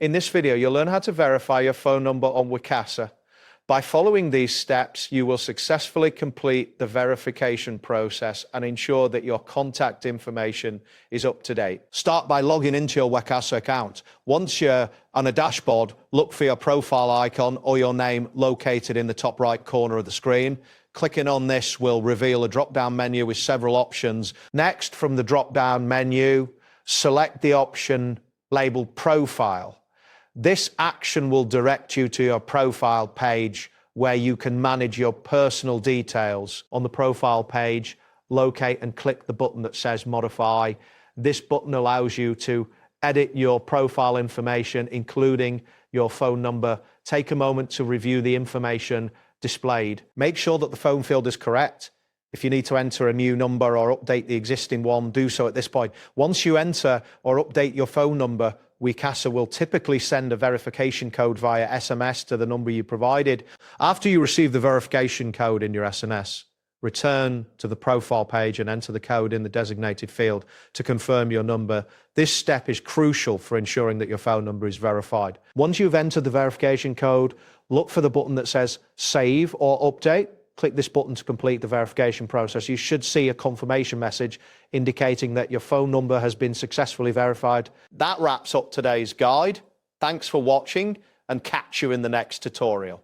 In this video, you'll learn how to verify your phone number on Wecasa. By following these steps, you will successfully complete the verification process and ensure that your contact information is up to date. Start by logging into your Wecasa account. Once you're on a dashboard, look for your profile icon or your name located in the top right corner of the screen. Clicking on this will reveal a drop-down menu with several options. Next, from the drop-down menu, select the option labeled Profile. This action will direct you to your profile page where you can manage your personal details. On the profile page, locate and click the button that says Modify. This button allows you to edit your profile information, including your phone number. Take a moment to review the information displayed. Make sure that the phone field is correct. If you need to enter a new number or update the existing one, do so at this point. Once you enter or update your phone number, Wecasa will typically send a verification code via SMS to the number you provided. After you receive the verification code in your SMS, return to the profile page and enter the code in the designated field to confirm your number. This step is crucial for ensuring that your phone number is verified. Once you've entered the verification code, look for the button that says Save or Update. Click this button to complete the verification process. You should see a confirmation message indicating that your phone number has been successfully verified. That wraps up today's guide. Thanks for watching and catch you in the next tutorial.